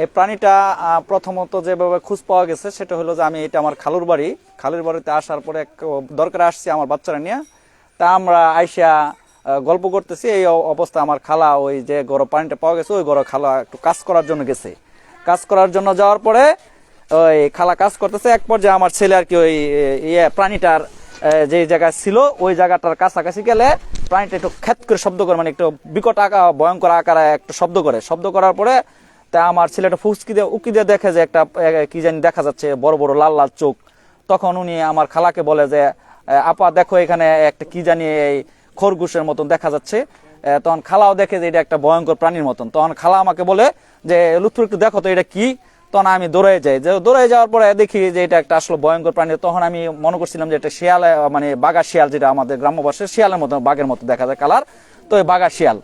এই প্রাণীটা প্রথমত যেভাবে খোঁজ পাওয়া গেছে সেটা হলো যে আমি এটা আমার খালুর বাড়িতে আসার পরে এক দরকারে আসছি আমার বাচ্চারা নিয়ে। তা আমরা আইসা গল্প করতেছি, এই অবস্থা আমার খালা ওই যে গরম পানিটা পাওয়া গেছে ওই গরম খালা একটু কাজ করার জন্য গেছে। কাজ করার জন্য যাওয়ার পরে ওই খালা কাজ করতেছে, এক পর্যায়ে আমার ছেলে আর কি ওই প্রাণীটার যে জায়গায় ছিল ওই জায়গাটার কাছাকাছি গেলে প্রাণীটা একটু খ্যাত করে শব্দ করে, মানে একটু বিকট আকার ভয়ঙ্কর আকারে একটু শব্দ করার পরে তা আমার ছেলেটা ফুসকি দিয়ে উকি দিয়ে দেখে যে একটা কি জানি দেখা যাচ্ছে বড় বড় লাল লাল চোখ। তখন উনি আমার খালাকে বলে যে আপা দেখো এখানে একটা কি জানি এই খরগোশের মতন দেখা যাচ্ছে। তখন খালাও দেখে যে এটা একটা ভয়ঙ্কর প্রাণীর মতন। তখন খালা আমাকে বলে যে লুৎফুর একটু দেখো তো এটা কি। তখন আমি দৌড়ে যাই, যে দৌড়ে যাওয়ার পরে দেখি যে এটা একটা আসলে ভয়ঙ্কর প্রাণী। তখন আমি মনে করছিলাম যে এটা শিয়াল, মানে বাঘা শিয়াল, যেটা আমাদের গ্রাম্য ভাষায় শিয়ালের মতো বাঘের মতো দেখা যায় কালার, তো ওই বাঘা শিয়াল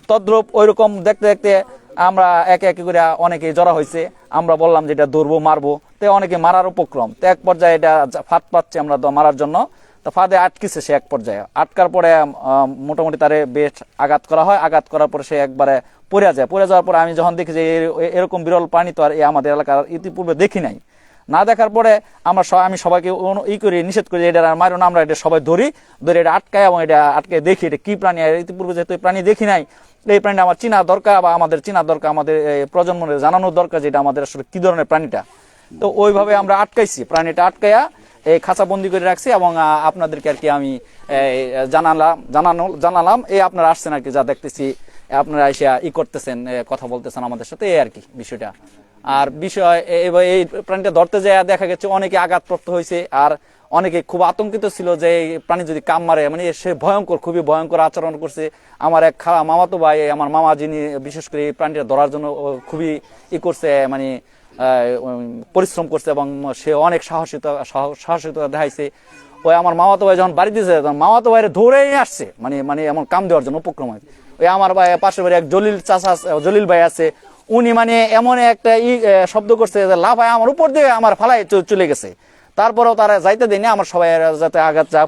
তদ্রুপ ওইরকম দেখতে দেখতে আমরা একে একে করে অনেকে জড়া হয়েছে। আমরা বললাম যে এটা ধরবো মারবো, তো অনেকে মারার উপক্রম। তো এক পর্যায়ে এটা ফাঁদ পাচ্ছে আমরা মারার জন্য, তো ফাঁদে আটকেছে সে। এক পর্যায়ে আটকার পরে মোটামুটি তারে বেশ আঘাত করা হয়। আঘাত করার পরে সে একবারে পড়ে যাওয়ার পরে আমি যখন দেখি যে এরকম বিরল প্রাণী তো আর আমাদের এলাকার ইতিপূর্বে দেখি নাই। না দেখার পরে আমি সবাইকে নিষেধ করি এটা আর মারো না, আমরা এটা সবাই ধরে এটা আটকায় এবং এটা আটকে দেখি এটা কি প্রাণী। ইতিপূর্বে যেহেতু এই প্রাণী দেখি নাই, এই প্রাণীটা আমার চিনা দরকার বা আমাদের চিনা দরকার, আমাদের প্রজন্মের জানানোর দরকার যেটা আমাদের আসলে কি ধরনের প্রাণীটা। তো ওইভাবে আমরা আটকাইছি, প্রাণীটা আটকাইয়া এই খাঁচা বন্দি করে রাখছি এবং আপনাদেরকে আর কি আমি জানালাম এই আপনারা আসছেন আর কি, যা দেখতেছি আপনারা এসে করতেছেন, কথা বলতেছেন আমাদের সাথে, এই আর কি বিষয়টা। আর বিষয় এই প্রাণীটা ধরতে যায় দেখা গেছে অনেকে আঘাতপ্রাপ্ত হয়েছে, আর অনেকে খুব আতঙ্কিত ছিল যে এই প্রাণী যদি কাম মারে, মানে সে খুবই ভয়ঙ্কর আচরণ করছে। আমার এক মামাতো ভাই, আমার মামা, যিনি বিশেষ করে এই প্রাণীটা ধরার জন্য খুবই করছে, মানে পরিশ্রম করছে এবং সে অনেক সাহসিকতা দেখাইছে। ওই আমার মামাতো ভাই যখন বাড়ি দিয়েছে তখন মামাতো ভাইয়ের ধরেই আসছে, মানে এমন কাম দেওয়ার জন্য উপক্রম হয়। ওই আমার ভাই পাশের বাড়ি এক জলিল ভাই আছে, উনি মানে এমন একটা শব্দ করছে যে লাফায় আমার উপর দিয়ে আমার ফালাই চলে গেছে। তারপরেও তারা যাইতে দেয়নি, আমার সবাই যাতে আঘাত যা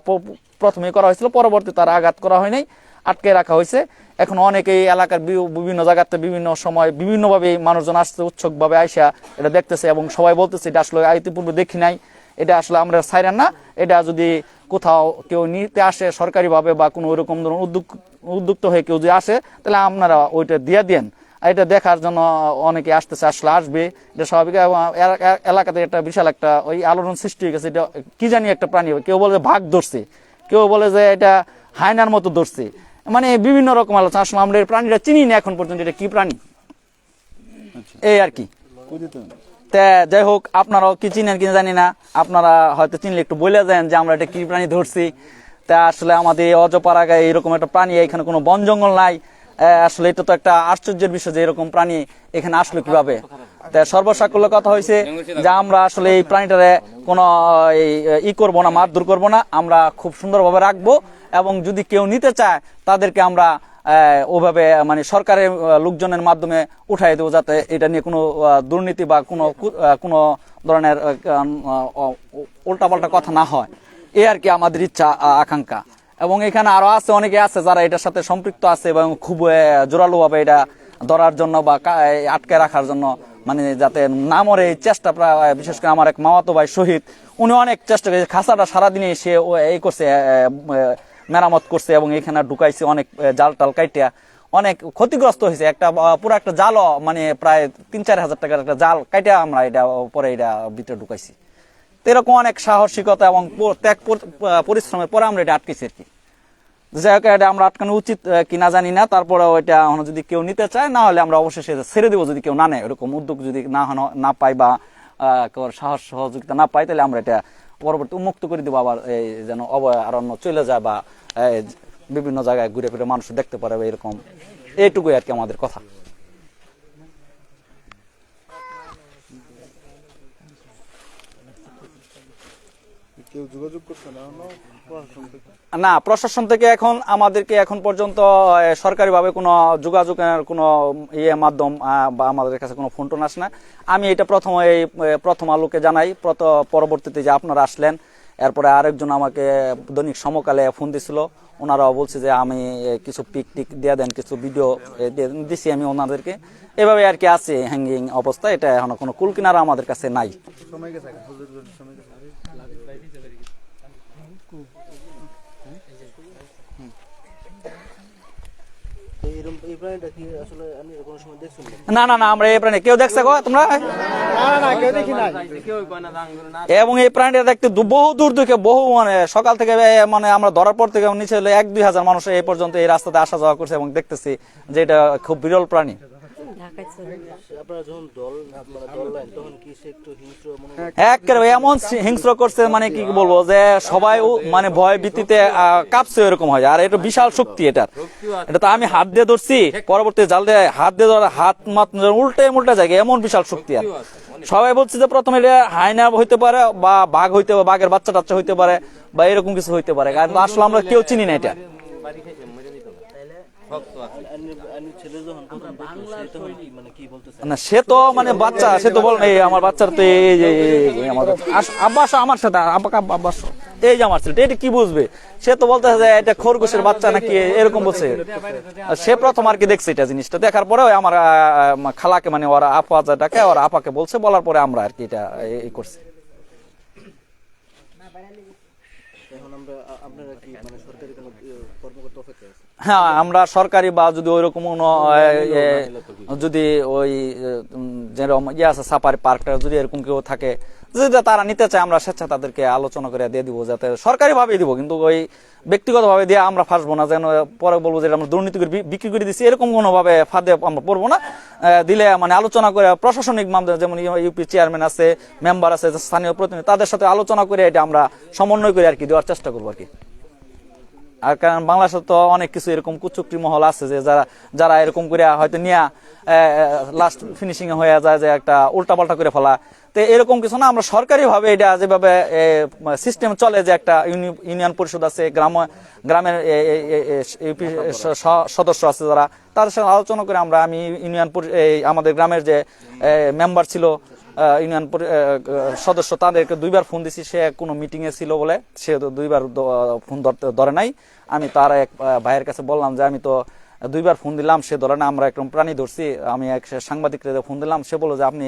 প্রথমে করা হয়েছিল, পরবর্তী তারা আঘাত করা হয় নাই, আটকে রাখা হয়েছে। এখন অনেকেই এলাকার বিভিন্ন জায়গাতে বিভিন্ন সময় বিভিন্নভাবে মানুষজন আসছে, উৎসুকভাবে আইসা এটা দেখতেছে এবং সবাই বলতেছে এটা আসলে ইতিপূর্বে দেখি নাই, এটা আসলে আমরা ছাইরেন না। এটা যদি কোথাও কেউ নিতে আসে সরকারিভাবে বা কোনো ওইরকম ধরনের উদ্যুক্ত হয়ে কেউ যদি আসে, তাহলে আপনারা ওইটা দিয়ে দেন। এটা দেখার জন্য অনেকে আসতেছে, আসলে আসবে, এটা স্বাভাবিক। এলাকাতে একটা বিশাল একটা ওই আলোড়ন সৃষ্টি হয়ে গেছে। এটা কি জানি একটা প্রাণী, কেউ বলে যে বাঘ ধরছে, কেউ বলে যে এটা হায়নার মতো ধরছে, মানে বিভিন্ন রকম আলোচনা। আসলে আমরা এই প্রাণীটা চিনি না এখন পর্যন্ত এটা কি প্রাণী, এই আর কি। তা যাই হোক, আপনারাও কি চিনেন কিনা জানি না, আপনারা হয়তো চিনলে একটু বলে দেন যে আমরা এটা কি প্রাণী ধরছি। তা আসলে আমাদের অজপাড়াগায় এরকম একটা প্রাণী, এখানে কোনো বন জঙ্গল নাই। আসলে এটা তো একটা আশ্চর্যের বিষয় যে এরকম প্রাণী এখানে আসলো কিভাবে। তা সর্বসাকুল্য কথা হয়েছে যে আমরা আসলে এই প্রাণীটারে কোনো করবো না, মারধর করবো না, আমরা খুব সুন্দরভাবে রাখবো এবং যদি কেউ নিতে চায় তাদেরকে আমরা ওভাবে মানে সরকারের লোকজনের মাধ্যমে উঠাই দেবো, যাতে এটা নিয়ে কোনো দুর্নীতি বা কোনো ধরনের উল্টাপাল্টা কথা না হয়, এই আর কি আমাদের ইচ্ছা আকাঙ্ক্ষা। এবং এখানে আরো আছে, অনেকে আছে যারা এটার সাথে সম্পৃক্ত আছে এবং খুব জোরালো ভাবে এটা ধরার জন্য বা আটকে রাখার জন্য, মানে যাতে না মরে এই চেষ্টা। বিশেষ করে আমার এক মামাতো ভাই শহীদ, উনি অনেক চেষ্টা করেছে, খাঁচাটা সারাদিনে সে এই করছে, মেরামত করছে এবং এখানে ঢুকাইছে অনেক জাল টাল কাইটিয়া, অনেক ক্ষতিগ্রস্ত হয়েছে। একটা পুরো একটা জালও মানে প্রায় 3-4 হাজার টাকার একটা জাল কাইটিয়া আমরা এটা পরে এটা ভিতরে ঢুকাইছি। তো এরকম অনেক সাহসিকতা এবং ত্যাগ পরিশ্রমের পরে আমরা এটা আটকেছি আর কি। যাই হোক, এটা আমরা আটকানো উচিত কিনা জানি না, তারপরে ওইটা যদি কেউ নিতে চায়, না হলে আমরা অবশ্যই ছেড়ে দেবো। যদি কেউ না নেয়, এরকম উদ্যোগ যদি না পাই বা সাহস সহযোগিতা না পাই, তাহলে আমরা এটা পরবর্তী উন্মুক্ত করে দেবো, আবার যেন অভয়ারণ্য চলে যায় বা বিভিন্ন জায়গায় ঘুরে ফিরে মানুষ দেখতে পারে এরকম। এইটুকুই আর কি আমাদের কথা। না, প্রশাসন থেকে এখন আমাদেরকে এখন পর্যন্ত সরকারিভাবে কোনো যোগাযোগের কোনো মাধ্যম বা আমাদের কাছে কোনো ফোন টোন আসে না। আমি এটা প্রথম আলোকে জানাই, পরবর্তীতে যে আপনারা আসলেন, এরপরে আরেকজন আমাকে দৈনিক সমকালে ফোন দিছিল, ওনারাও বলছে যে আমি কিছু পিক টিক দিয়ে দেন, কিছু ভিডিও দিছি আমি ওনাদেরকে। এভাবে আর কি আছে হ্যাঙ্গিং অবস্থা, এটা এখনো কোনো কুল কিনারা আমাদের কাছে নাই। না না না, আমরা এই প্রাণী কেউ দেখছে গো তোমরা? এবং এই প্রাণীটা দেখতে বহু দূর থেকে, বহু মানে সকাল থেকে মানে আমরা ধরার পর থেকে নিচে 1-2 হাজার মানুষ এই পর্যন্ত এই রাস্তাতে আসা যাওয়া করছে এবং দেখতেছি যে এটা খুব বিরল প্রাণী। একেবারে এমন হিংস্র করছে মানে কি বলবো, যে সবাই মানে ভয় ভীতিতে কাঁপছে এরকম হয়। আর এটা বিশাল শক্তি, এটা তো আমি হাত দিয়ে ধরছি, পরবর্তী জাল দিয়ে হাত দিয়ে ধরা, হাত উল্টে জায়গায় এমন বিশাল শক্তি। আর সবাই বলছে যে প্রথমে এটা হায়না হইতে পারে বা বাঘ হইতে পারে, বাঘের বাচ্চা টাচ্চা হইতে পারে বা এরকম কিছু হইতে পারে, কারণ আসলে আমরা কেউ চিনি না এটা। না সে তো মানে বাচ্চা, সে তো বল এই আমার বাচ্চার তো এই যে আব্বাস আমার সাথে আব্বাস এই যে আমার ছেলে, এটা কি বুঝবে? সে তো বলতে যে এটা খরগোশের বাচ্চা নাকি এরকম বলছে। সে প্রথম আর কি দেখছে এটা, জিনিসটা দেখার পরে আমার খালাকে মানে ওরা আপা যেটাকে ওরা আপাকে বলছে, বলার পরে আমরা আর কি এটা এই করছি। হ্যাঁ আমরা সরকারি বা যদি ওইরকম যদি ওই যেরকম ইয়ে আছে সাফারি পার্কটা যদি এরকম কেউ থাকে, যদি তারা নিতে চায় আমরা স্বেচ্ছা তাদেরকে আলোচনা করে দিয়ে দিব, যাতে সরকারি ভাবে দিব, কিন্তু ওই ব্যক্তিগত ভাবে দিয়ে আমরা ফাঁসবো না, যেন পরে বলবো যে আমরা দুর্নীতি করে বিক্রি করে দিচ্ছি, এরকম কোনো ভাবে ফাঁদে আমরা পড়বো না। দিলে মানে আলোচনা করে প্রশাসনিক মামলা, যেমন ইউপি চেয়ারম্যান আছে, মেম্বার আছে, স্থানীয় প্রতিনিধি, তাদের সাথে আলোচনা করে এটা আমরা সমন্বয় করে আর কি দেওয়ার চেষ্টা করবো আর কি। আর কারণ বাংলাদেশে তো অনেক কিছু এরকম কুচুক্তি মহল আছে যে যারা এরকম করে হয়তো নিয়ে লাস্ট ফিনিশিং এ হয়ে যায়, যে একটা উল্টাপাল্টা করে ফেলা। তো এরকম কিছু না, আমরা সরকারি ভাবে এটা যেভাবে সিস্টেম চলে, যে একটা ইউনিয়ন পরিষদ আছে, গ্রামের ইউপি সদস্য আছে যারা, তাদের সাথে আলোচনা করে আমি ইউনিয়ন আমাদের গ্রামের যে মেম্বার ছিল, ইউনিয়ন সদস্য, তাদেরকে 2বার ফোন দিছি। সে কোনো মিটিং এ ছিল বলে সে 2বার ফোন ধরে নাই। আমি তার এক ভাইয়ের কাছে বললাম যে আমি তো 2বার ফোন দিলাম, সে ধরে না, আমরা একদম প্রাণী ধরছি। আমি এক সাংবাদিকদের ফোন দিলাম, সে বললো যে আপনি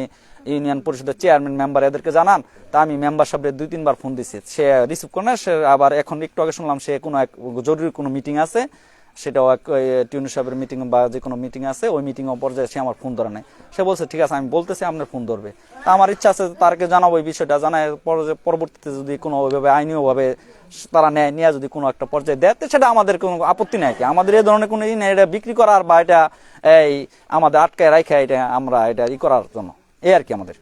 ইউনিয়ন পরিষদের চেয়ারম্যান মেম্বার এদেরকে জানান। তা আমি মেম্বার সাহেবের 2-3বার ফোন দিছি, সে রিসিভ করে না। সে আবার এখন একটু আগে শুনলাম সে কোনো এক জরুরি কোনো মিটিং আছে, সেটাও টিউনি সাহেবের মিটিং বা যে কোনো মিটিং আছে, ওই মিটিং পর্যায়ে সে আমার ফোন ধরে নাই। সে বলছে ঠিক আছে আমি বলতেছি, আপনার ফোন ধরবে। তা আমার ইচ্ছা আছে তারকে জানাবো এই বিষয়টা, জানায় পরবর্তীতে যদি কোনো ওইভাবে আইনীয় ভাবে তারা নিয়ে যদি কোনো একটা পর্যায়ে দেয়, সেটা আমাদের কোনো আপত্তি নাই। আমাদের এই ধরনের কোনো এটা বিক্রি করার বা এটা এই আমাদের আটকায় রাখা, এটা আমরা এটা করার জন্য এই আর কি আমাদের।